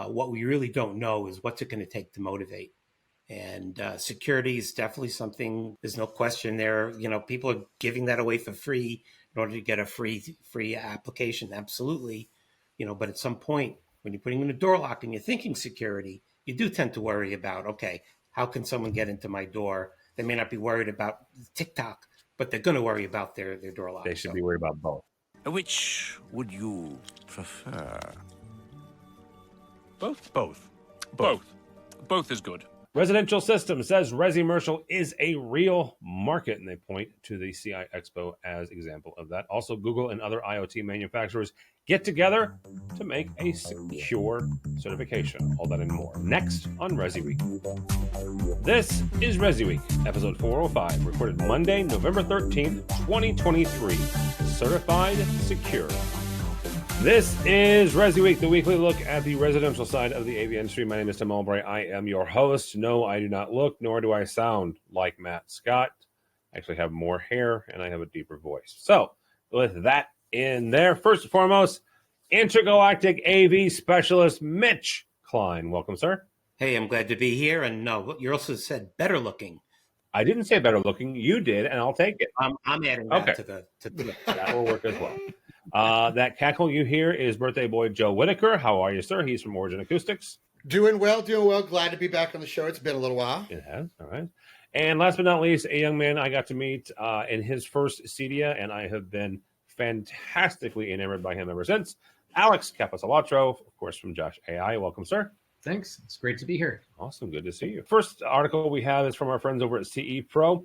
What we really don't know is what's it going to take to motivate. And security is definitely something. There's no question there. People are giving that away for free in order to get a free application. Absolutely, But at some point, when you're putting in a door lock and you're thinking security, you do tend to worry about, okay, how can someone get into my door? They may not be worried about TikTok, but they're going to worry about their door lock. They should be worried about both. Which would you prefer? Both. Both is good. Residential Systems says Resimercial is a real market, and they point to the CI Expo as example of that. Also, Google and other IoT manufacturers get together to make a secure certification. All that and more next on ResiWeek. This is ResiWeek, episode 405, recorded Monday, November 13th, 2023. Certified Secure. This is ResiWeek, the weekly look at the residential side of the AV industry. My name is Tim Albright. I am your host. No, I do not look, nor do I sound like Matt Scott. I actually have more hair, and I have a deeper voice. So, with that in there, first and foremost, intergalactic AV specialist Mitch Klein. Welcome, sir. Hey, I'm glad to be here. And no, you also said better looking. I didn't say better looking. You did, and I'll take it. I'm adding that to the that will work as well. That cackle you hear is birthday boy Joe Whitaker. How are you, sir? He's from Origin Acoustics. Doing well. Glad to be back on the show. It's been a little while. It has. All right. And last but not least, a young man I got to meet in his first CEDIA, and I have been fantastically enamored by him ever since. Alex Capecelatro, of course, from Josh.ai. Welcome, sir. Thanks. It's great to be here. Awesome. Good to see you. First article we have is from our friends over at CE Pro.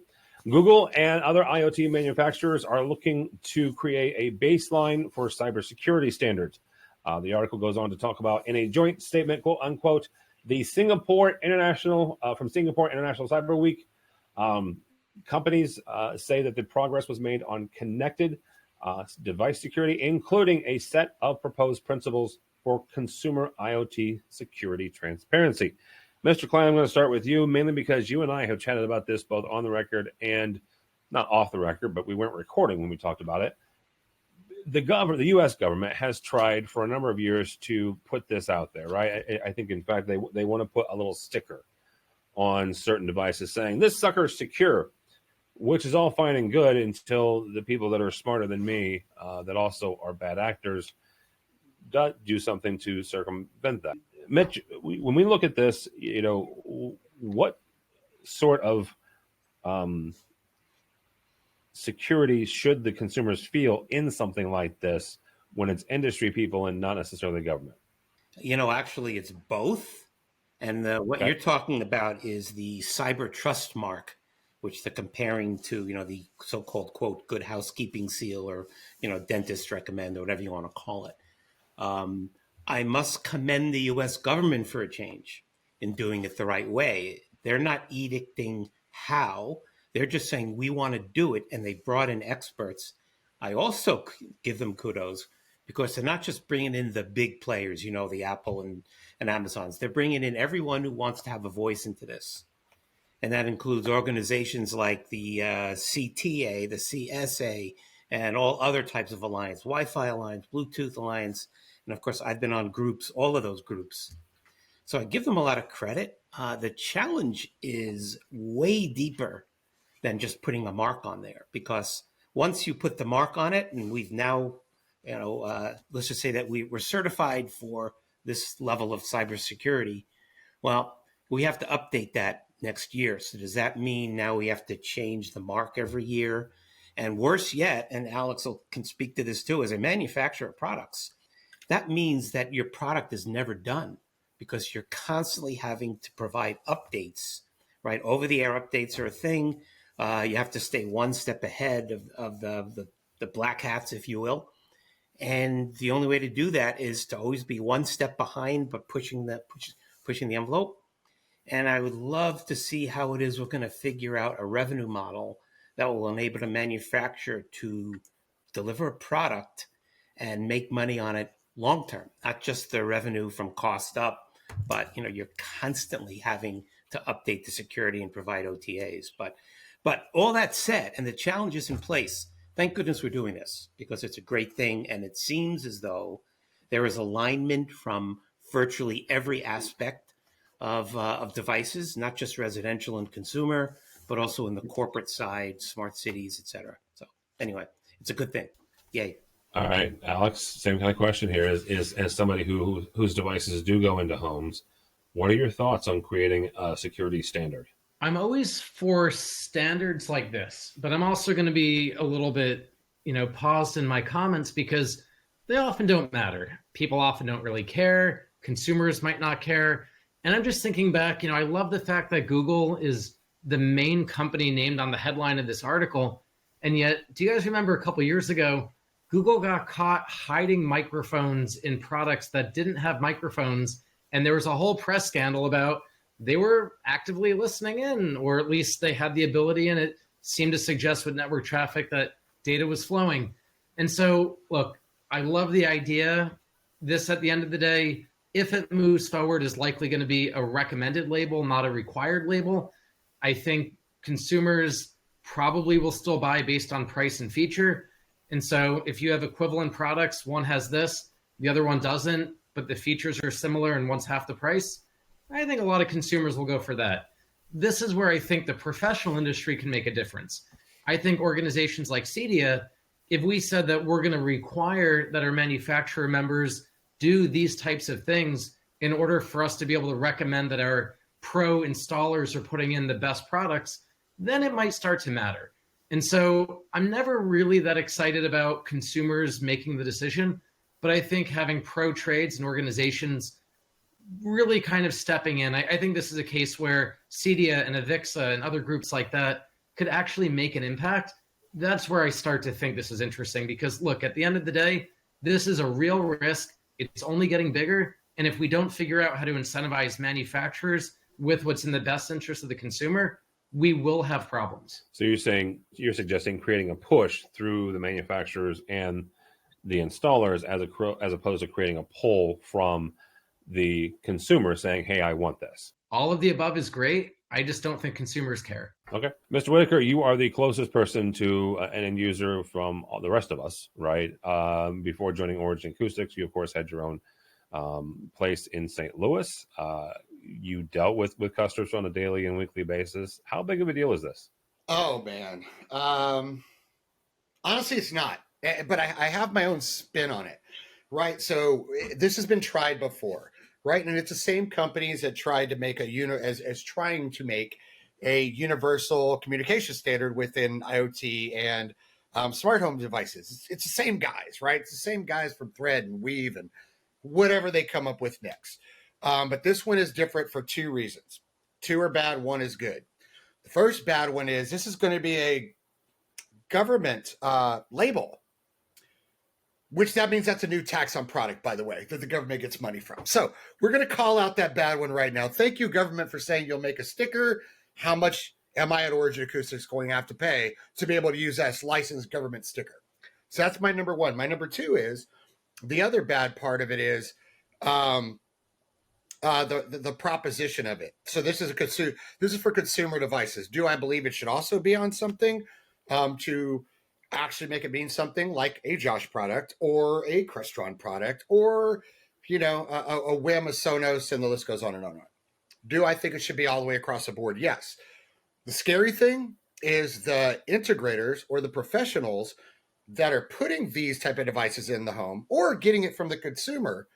Google and other IoT manufacturers are looking to create a baseline for cybersecurity standards. The article goes on to talk about, in a joint statement, quote unquote, the Singapore International Cyber Week. Companies say that the progress was made on connected device security, including a set of proposed principles for consumer IoT security transparency. Mr. Klein, I'm going to start with you, mainly because you and I have chatted about this both on the record and not off the record, but we weren't recording when we talked about it. The U.S. government has tried for a number of years to put this out there, right? I think, in fact, they want to put a little sticker on certain devices saying, this sucker's secure, which is all fine and good until the people that are smarter than me, that also are bad actors, do something to circumvent that. Mitch, when we look at this, what sort of security should the consumers feel in something like this when it's industry people and not necessarily government? Actually, it's both. And what you're talking about is the cyber trust mark, which they're comparing to, the so-called, quote, good housekeeping seal, or, dentists recommend, or whatever you want to call it. I must commend the U.S. government for a change in doing it the right way. They're not edicting how. They're just saying, we want to do it, and they brought in experts. I also give them kudos because they're not just bringing in the big players, the Apple and Amazons. They're bringing in everyone who wants to have a voice into this. And that includes organizations like the CTA, the CSA, and all other types of alliance, Wi-Fi Alliance, Bluetooth Alliance. And of course, I've been on groups, all of those groups. So I give them a lot of credit. The challenge is way deeper than just putting a mark on there, because once you put the mark on it, and we've now, let's just say that we're certified for this level of cybersecurity, well, we have to update that next year. So does that mean now we have to change the mark every year? And worse yet, and Alex can speak to this too, as a manufacturer of products, that means that your product is never done because you're constantly having to provide updates, right? Over-the-air updates are a thing. You have to stay one step ahead of the black hats, if you will. And the only way to do that is to always be one step behind, but pushing the envelope. And I would love to see how it is we're going to figure out a revenue model that will enable a manufacturer to deliver a product and make money on it long term, not just the revenue from cost up, but you're constantly having to update the security and provide OTAs. But all that said, and the challenge is in place, thank goodness we're doing this because it's a great thing. And it seems as though there is alignment from virtually every aspect of devices, not just residential and consumer, but also in the corporate side, smart cities, et cetera. So anyway, it's a good thing. Yay. All right, Alex, same kind of question here. Is as somebody whose devices do go into homes, what are your thoughts on creating a security standard? I'm always for standards like this, but I'm also going to be a little bit, paused in my comments because they often don't matter. People often don't really care. Consumers might not care. And I'm just thinking back, I love the fact that Google is the main company named on the headline of this article. And yet, do you guys remember a couple years ago, Google got caught hiding microphones in products that didn't have microphones. And there was a whole press scandal about they were actively listening in, or at least they had the ability, and it seemed to suggest with network traffic that data was flowing. And so, look, I love the idea. This, at the end of the day, if it moves forward, is likely going to be a recommended label, not a required label. I think consumers probably will still buy based on price and feature. And so if you have equivalent products, one has this, the other one doesn't, but the features are similar and one's half the price, I think a lot of consumers will go for that. This is where I think the professional industry can make a difference. I think organizations like CEDIA, if we said that we're going to require that our manufacturer members do these types of things in order for us to be able to recommend that our pro installers are putting in the best products, then it might start to matter. And so I'm never really that excited about consumers making the decision, but I think having pro trades and organizations really kind of stepping in, I think this is a case where CEDIA and Avixa and other groups like that could actually make an impact. That's where I start to think this is interesting because, look, at the end of the day, this is a real risk. It's only getting bigger. And if we don't figure out how to incentivize manufacturers with what's in the best interest of the consumer, we will have problems. So you're suggesting creating a push through the manufacturers and the installers as opposed to creating a pull from the consumer saying, hey, I want this. All of the above is great. I just don't think consumers care. Okay. Mr. Whitaker, you are the closest person to an end user from all the rest of us, right? Before joining Origin Acoustics, you, of course, had your own place in St. Louis. You dealt with customers on a daily and weekly basis. How big of a deal is this? Oh, man. Honestly, it's not. But I have my own spin on it, right? So this has been tried before, right? And it's the same companies that tried to make as trying to make a universal communication standard within IoT and smart home devices. It's the same guys, right? It's the same guys from Thread and Weave and whatever they come up with next. But this one is different for two reasons. Two are bad, one is good. The first bad one is this is going to be a government label, which that means that's a new tax on product, by the way, that the government gets money from. So we're going to call out that bad one right now. Thank you, government, for saying you'll make a sticker. How much am I at Origin Acoustics going to have to pay to be able to use that licensed government sticker? So that's my number one. My number two is the other bad part of it is the proposition of it. So this is for consumer devices. Do I believe it should also be on something to actually make it mean something like a Josh product or a Crestron product or a whim, a Sonos, and the list goes on and on and on. Do I think it should be all the way across the board? Yes. The scary thing is the integrators or the professionals that are putting these type of devices in the home or getting it from the consumer,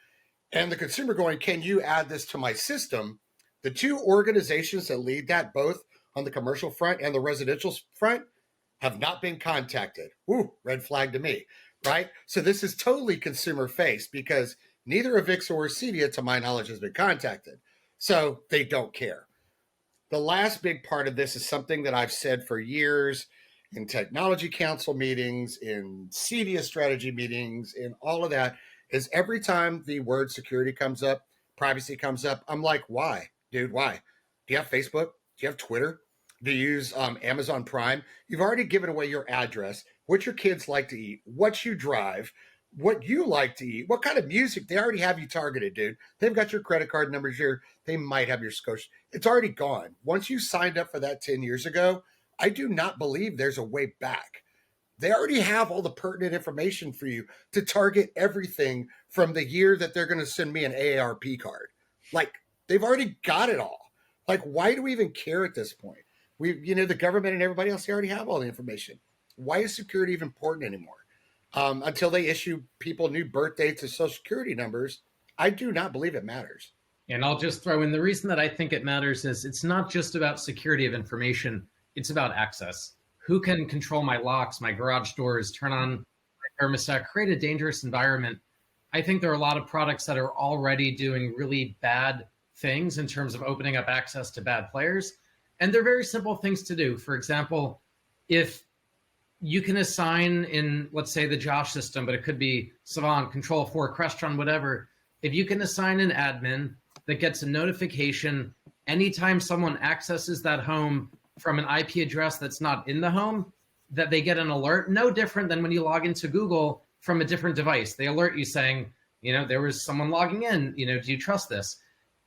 and the consumer going, can you add this to my system? The two organizations that lead that, both on the commercial front and the residential front, have not been contacted. Ooh, red flag to me, right? So this is totally consumer faced because neither Avixa or CEDIA, to my knowledge, has been contacted. So they don't care. The last big part of this is something that I've said for years in technology council meetings, in CEDIA strategy meetings, in all of that, is every time the word security comes up, privacy comes up, I'm like, why, dude, why? Do you have Facebook? Do you have Twitter? Do you use Amazon Prime? You've already given away your address, what your kids like to eat, what you drive, what you like to eat, what kind of music. They already have you targeted, dude. They've got your credit card numbers here. They might have your Scotia. It's already gone. Once you signed up for that 10 years ago, I do not believe there's a way back. They already have all the pertinent information for you to target everything from the year that they're going to send me an AARP card. Like, they've already got it all. Like, why do we even care at this point? The government and everybody else, they already have all the information. Why is security even important anymore? Until they issue people new birth dates and social security numbers, I do not believe it matters. And I'll just throw in the reason that I think it matters is it's not just about security of information, it's about access. Who can control my locks, my garage doors, turn on my thermostat, create a dangerous environment? I think there are a lot of products that are already doing really bad things in terms of opening up access to bad players. And they're very simple things to do. For example, if you can assign in, let's say, the Josh system, but it could be Savant, Control 4, Crestron, whatever. If you can assign an admin that gets a notification anytime someone accesses that home from an IP address that's not in the home, that they get an alert, no different than when you log into Google from a different device. They alert you saying, there was someone logging in, do you trust this?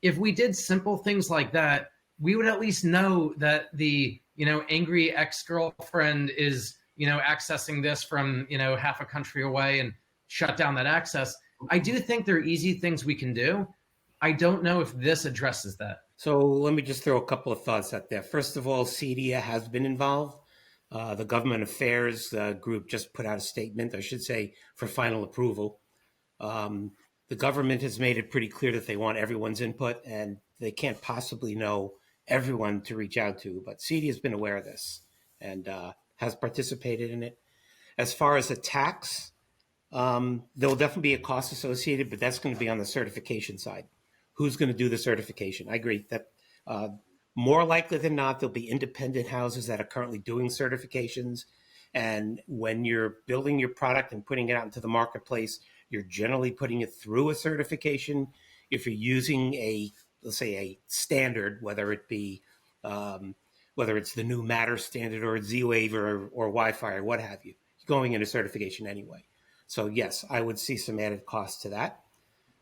If we did simple things like that, we would at least know that the, angry ex-girlfriend is, accessing this from, half a country away and shut down that access. I do think there are easy things we can do. I don't know if this addresses that. So let me just throw a couple of thoughts out there. First of all, CEDIA has been involved. The Government Affairs group just put out a statement, I should say, for final approval. The government has made it pretty clear that they want everyone's input, and they can't possibly know everyone to reach out to. But CEDIA has been aware of this and has participated in it. As far as attacks, there will definitely be a cost associated, but that's going to be on the certification side. Who's going to do the certification? I agree that more likely than not, there'll be independent houses that are currently doing certifications. And when you're building your product and putting it out into the marketplace, you're generally putting it through a certification. If you're using let's say a standard, whether it be, whether it's the new Matter standard or Z-Wave or Wi-Fi or what have you, you're going into certification anyway. So yes, I would see some added costs to that.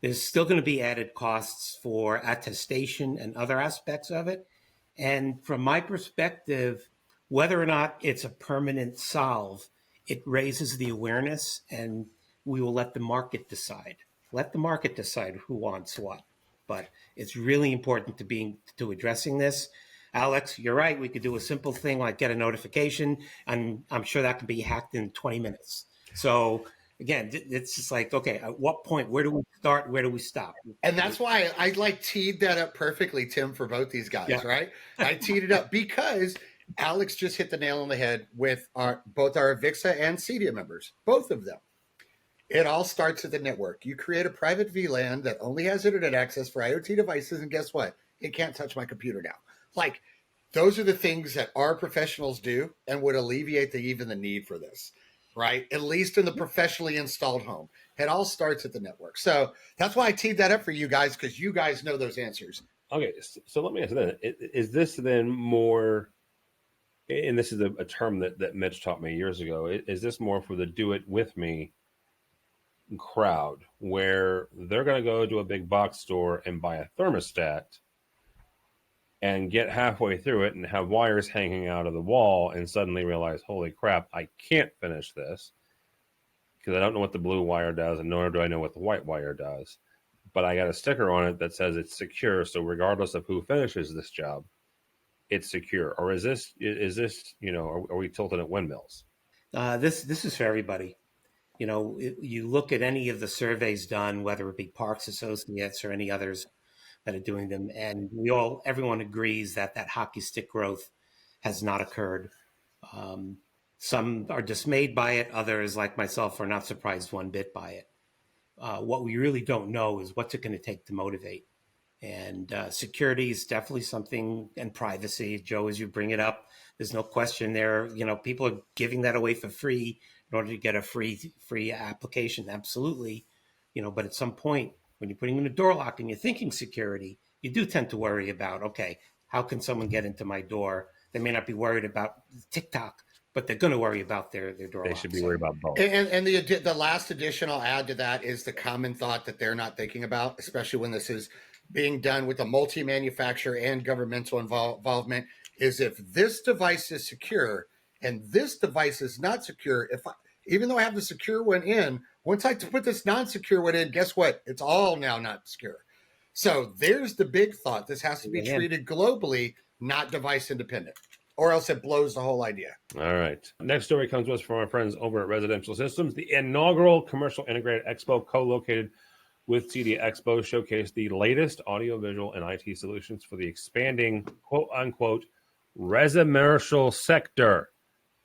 There's still going to be added costs for attestation and other aspects of it. And from my perspective, whether or not it's a permanent solve, it raises the awareness, and we will let the market decide. Let the market decide who wants what. But it's really important to addressing this. Alex, you're right. We could do a simple thing like get a notification, and I'm sure that can be hacked in 20 minutes. So again, it's just like, okay, at what point, where do we start? Where do we stop? And that's why I teed that up perfectly, Tim, for both these guys, Yeah. right? I teed it up because Alex just hit the nail on the head with both our Avixa and CEDIA members, both of them. It all starts at the network. You create a private VLAN that only has internet access for IoT devices, and guess what? It can't touch my computer now. Like, those are the things that our professionals do and would alleviate even the need for this, right? At least in the professionally installed home. It all starts at the network. So that's why I teed that up for you guys, because you guys know those answers. Okay, so let me ask you that. Is this then more, and this is a term that Mitch taught me years ago, is this more for the do it with me crowd, where they're going to go to a big box store and buy a thermostat and get halfway through it and have wires hanging out of the wall and suddenly realize, holy crap, I can't finish this because I don't know what the blue wire does, and nor do I know what the white wire does. But I got a sticker on it that says it's secure, so regardless of who finishes this job, it's secure. Or is this are we tilted at windmills? This is for everybody. You look at any of the surveys done, whether it be Parks Associates or any others that are doing them, and everyone agrees that hockey stick growth has not occurred. Some are dismayed by it. Others, like myself, are not surprised one bit by it. What we really don't know is what's it going to take to motivate. And security is definitely something, and privacy, Joe, as you bring it up, there's no question there. People are giving that away for free in order to get a free application. Absolutely. But at some point, when you're putting in a door lock and you're thinking security, you do tend to worry about, okay, how can someone get into my door? They may not be worried about TikTok, but they're going to worry about their door They lock. should be worried about both. And the last addition I'll add to that is the common thought that they're not thinking about, especially when this is being done with a multi-manufacturer and governmental involvement, is if this device is secure and this device is not secure, even though I have the secure one in, once I put this non-secure one in, guess what? It's all now not secure. So there's the big thought. This has to be treated globally, not device independent, or else it blows the whole idea. All right. Next story comes to us from our friends over at Residential Systems. The inaugural Commercial Integrated Expo, co-located with CEDIA Expo, showcased the latest audiovisual and IT solutions for the expanding quote-unquote Resimercial sector.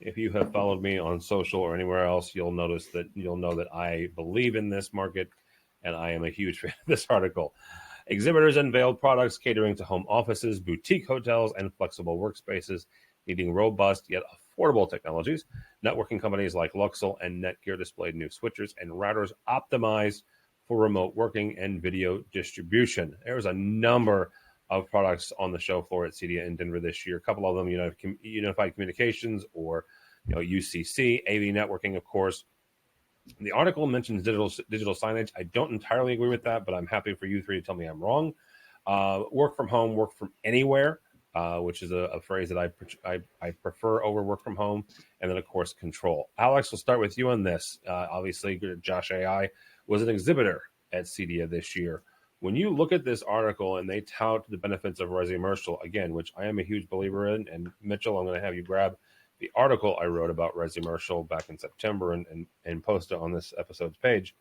If you have followed me on social or anywhere else, you'll know that I believe in this market, and I am a huge fan of this article. Exhibitors unveiled products catering to home offices, boutique hotels, and flexible workspaces needing robust yet affordable technologies. Networking companies like Luxel and Netgear displayed new switchers and routers optimized for remote working and video distribution. There was a number of products on the show floor at CEDIA in Denver this year. A couple of them, Unified Communications or UCC, AV Networking, of course. The article mentions digital signage. I don't entirely agree with that, but I'm happy for you three to tell me I'm wrong. Work from home, work from anywhere, which is a phrase that I prefer over work from home. And then, of course, control. Alex, we'll start with you on this. Obviously, Josh.ai was an exhibitor at CEDIA this year. When you look at this article and they tout the benefits of Resimercial, again, which I am a huge believer in, and Mitchell, I'm going to have you grab the article I wrote about Resimercial back in September and post it on this episode's page.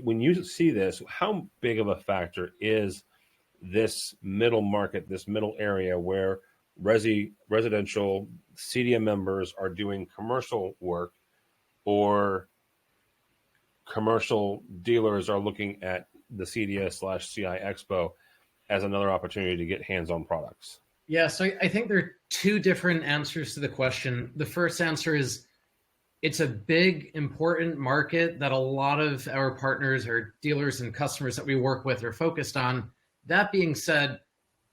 When you see this, how big of a factor is this middle market, this middle area where residential CEDIA members are doing commercial work, or commercial dealers are looking at the CEDIA/CI Expo as another opportunity to get hands-on products? Yeah, so I think there are two different answers to the question. The first answer is it's a big, important market that a lot of our partners or dealers and customers that we work with are focused on. That being said,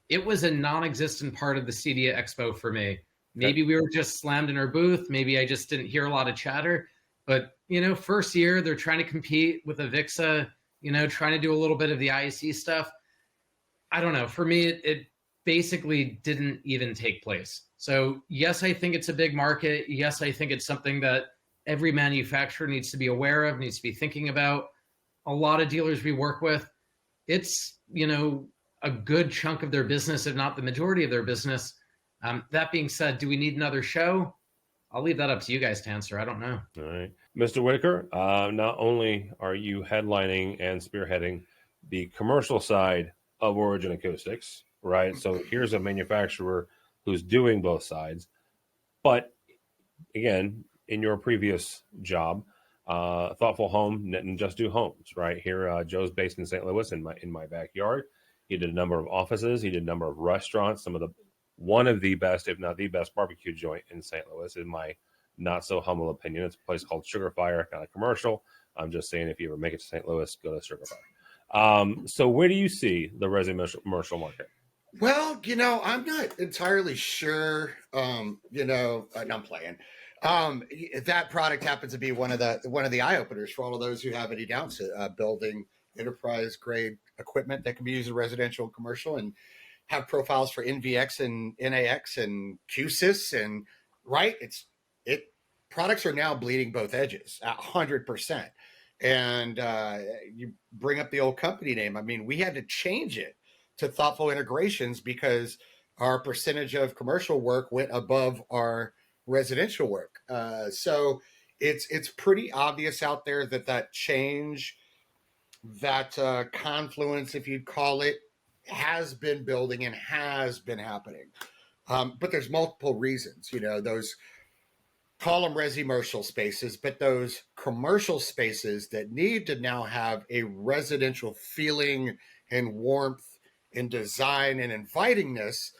it was a non-existent part of the CEDIA Expo for me. Maybe we were just slammed in our booth. Maybe I just didn't hear a lot of chatter. But, first year, they're trying to compete with Avixa, trying to do a little bit of the ISE stuff. I don't know. For me, it basically didn't even take place. So, yes, I think it's a big market. Yes, I think it's something that every manufacturer needs to be aware of, needs to be thinking about. A lot of dealers we work with, it's, a good chunk of their business, if not the majority of their business. That being said, do we need another show? I'll leave that up to you guys to answer. I don't know. All right. Mr. Whitaker, not only are you headlining and spearheading the commercial side of Origin Acoustics, right? So here's a manufacturer who's doing both sides. But again, in your previous job, Thoughtful Home didn't just do homes, right? Here, Joe's based in St. Louis in my backyard. He did a number of offices. He did a number of restaurants, one of the best, if not the best, barbecue joint in St. Louis, in my not so humble opinion. It's a place called Sugar Fire, not a commercial. I'm just saying, if you ever make it to St. Louis, go to Sugar Fire. So where do you see the Resimercial market? Well, I'm not entirely sure. I'm playing. That product happens to be one of the eye openers for all of those who have any doubts building enterprise grade equipment that can be used in residential and commercial, and have profiles for NVX and NAX and QSYS, and right. Products are now bleeding both edges 100%. And you bring up the old company name. I mean, we had to change it to Thoughtful Integrations because our percentage of commercial work went above our residential work. So it's pretty obvious out there that change, that confluence, if you'd call it, has been building and has been happening. But there's multiple reasons, those call them Resimercial spaces, but those commercial spaces that need to now have a residential feeling and warmth and design and invitingness,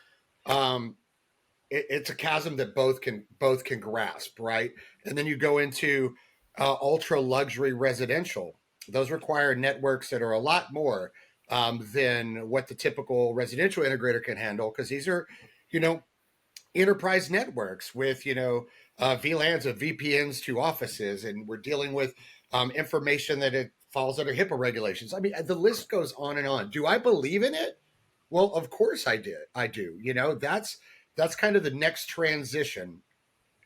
it's a chasm that both can grasp, right? And then you go into ultra luxury residential. Those require networks that are a lot more than what the typical residential integrator can handle, because these are, enterprise networks with, VLANs of VPNs to offices, and we're dealing with information that it falls under HIPAA regulations. I mean, the list goes on and on. Do I believe in it? Well, of course I do. That's that's kind of the next transition.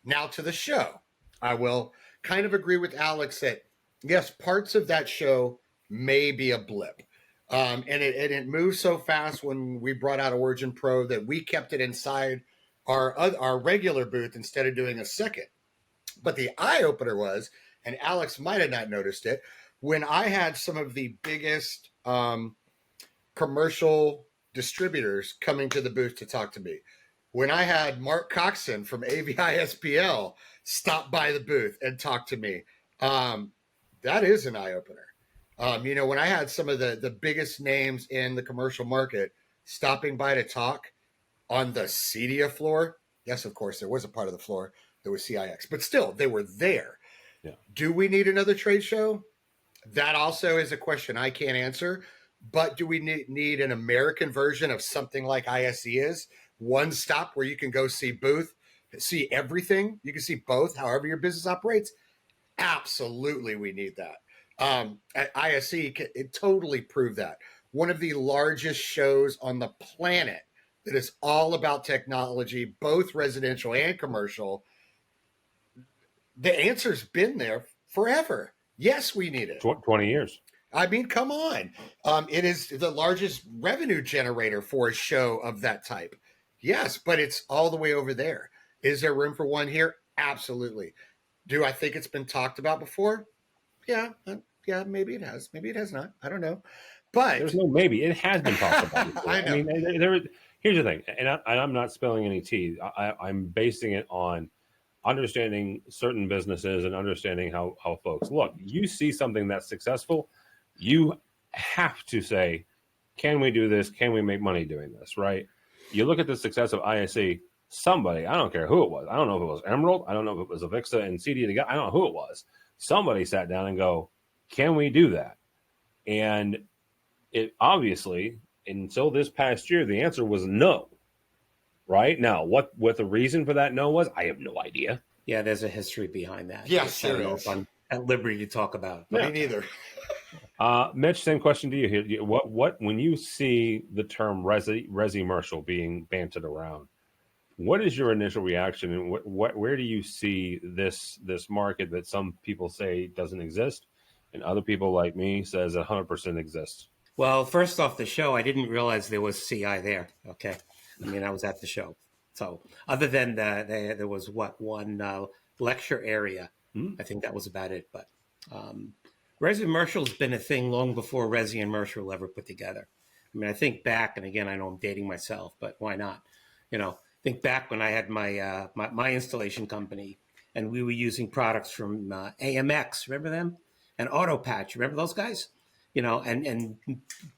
Now to the show. I will kind of agree with Alex that, yes, parts of that show may be a blip. And it moved so fast when we brought out Origin Pro that we kept it inside our regular booth instead of doing a second. But the eye opener was, and Alex might have not noticed it, when I had some of the biggest commercial distributors coming to the booth to talk to me. When I had Mark Coxon from AVISPL stop by the booth and talk to me, that is an eye opener. When I had some of the biggest names in the commercial market stopping by to talk on the CEDIA floor, yes, of course, there was a part of the floor that was CIX, but still, they were there. Yeah. Do we need another trade show? That also is a question I can't answer. But do we need an American version of something like ISE is? One stop where you can go see booth, see everything. You can see both, however your business operates. Absolutely, we need that. At ISE, it totally proved that. One of the largest shows on the planet that is all about technology, both residential and commercial. The answer's been there forever. Yes, we need it. 20 years. I mean, come on. It is the largest revenue generator for a show of that type. Yes, but it's all the way over there. Is there room for one here? Absolutely. Do I think it's been talked about before? Yeah, maybe it has. Maybe it has not. I don't know. But there's no maybe. It has been talked about before. I know. I mean, here's the thing, and I'm not spilling any tea. I'm basing it on understanding certain businesses and understanding how folks look. You see something that's successful, you have to say, can we do this? Can we make money doing this, right? You look at the success of ISE, somebody, I don't care who it was. I don't know if it was Emerald. I don't know if it was Avixa and CD together. I don't know who it was. Somebody sat down and go, can we do that? And it obviously, until this past year, the answer was no. Right? Now, what the reason for that no was, I have no idea. Yeah, there's a history behind that. Yes, I don't there know is. if I'm at liberty to talk about. Me neither. Mitch, same question to you here. What when you see the term Resimercial being banted around, what is your initial reaction, and where do you see this market that some people say doesn't exist, and other people like me says 100% exists? Well, first off, the show, I didn't realize there was CI there. Okay, I mean, I was at the show, so other than there was one lecture area. I think that was about it. But Resimercial's been a thing long before Resi and Mercial were ever put together. I mean, I think back, and again, I know I'm dating myself, but why not? Think back when I had my my installation company, and we were using products from AMX, remember them? And AutoPatch, remember those guys? And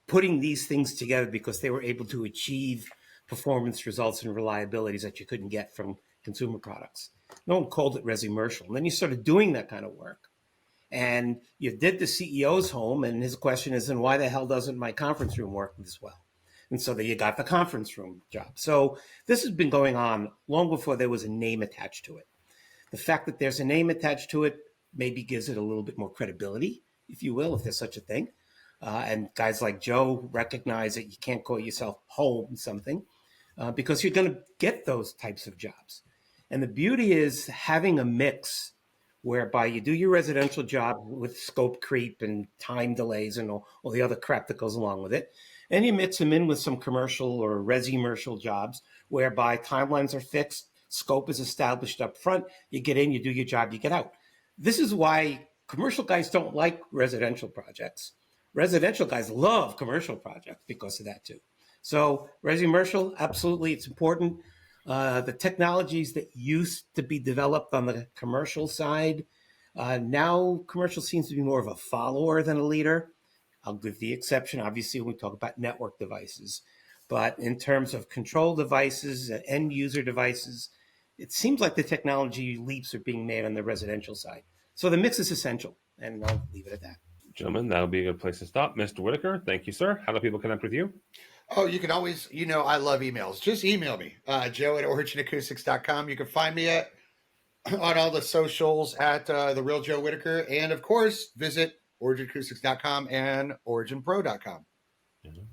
putting these things together because they were able to achieve performance results and reliabilities that you couldn't get from consumer products. No one called it Resimercial. And then you started doing that kind of work. And you did the CEO's home, and his question is, then why the hell doesn't my conference room work this well? And so then you got the conference room job. So this has been going on long before there was a name attached to it. The fact that there's a name attached to it maybe gives it a little bit more credibility, if you will, if there's such a thing. And guys like Joe recognize that you can't call yourself home something because you're going to get those types of jobs. And the beauty is having a mix whereby you do your residential job with scope creep and time delays and all the other crap that goes along with it. And you mix them in with some commercial or resimercial jobs whereby timelines are fixed, scope is established up front, you get in, you do your job, you get out. This is why commercial guys don't like residential projects. Residential guys love commercial projects because of that too. So Resimercial, absolutely, it's important. The technologies that used to be developed on the commercial side, now commercial seems to be more of a follower than a leader. I'll give the exception, obviously, when we talk about network devices. But in terms of control devices, end user devices, it seems like the technology leaps are being made on the residential side. So the mix is essential, and I'll leave it at that. Gentlemen, that'll be a good place to stop. Mr. Whitaker, thank you, sir. How do people connect with you? Oh, you can always, I love emails. Just email me, joe@originacoustics.com. You can find me on all the socials at The Real Joe Whitaker. And, of course, visit originacoustics.com and originpro.com.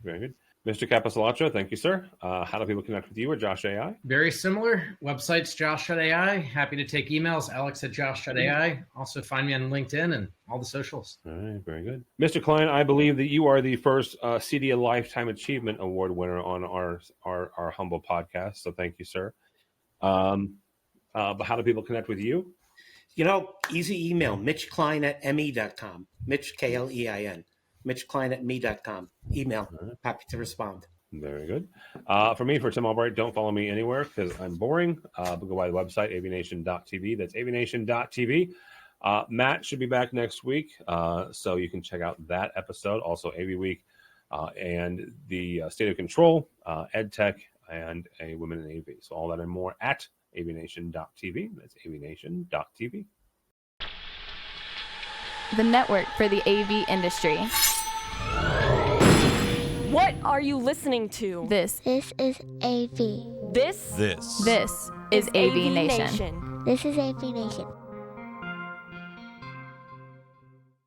Very good. Mr. Capecelatro, thank you, sir. How do people connect with you or Josh.ai? Very similar. Website's Josh.ai. Happy to take emails. Alex@Josh.ai. Also find me on LinkedIn and all the socials. All right, very good. Mr. Klein, I believe that you are the first CDA Lifetime Achievement Award winner on our humble podcast. So thank you, sir. But how do people connect with you? Easy email, mitchklein@me.com. Mitch, Klein. mitchklein@me.com. Email. Happy to respond. Very good. For me, for Tim Albright, don't follow me anywhere because I'm boring. But go by the website, AVNation.tv. That's AVNation.tv. Matt should be back next week, so you can check out that episode. Also, AVWeek and the State of Control, EdTech, and a Women in AV. So all that and more at AVNation.tv. That's AVNation.tv. The network for the AV industry. What are you listening to? This is AV. This is AV Nation. This is AV Nation.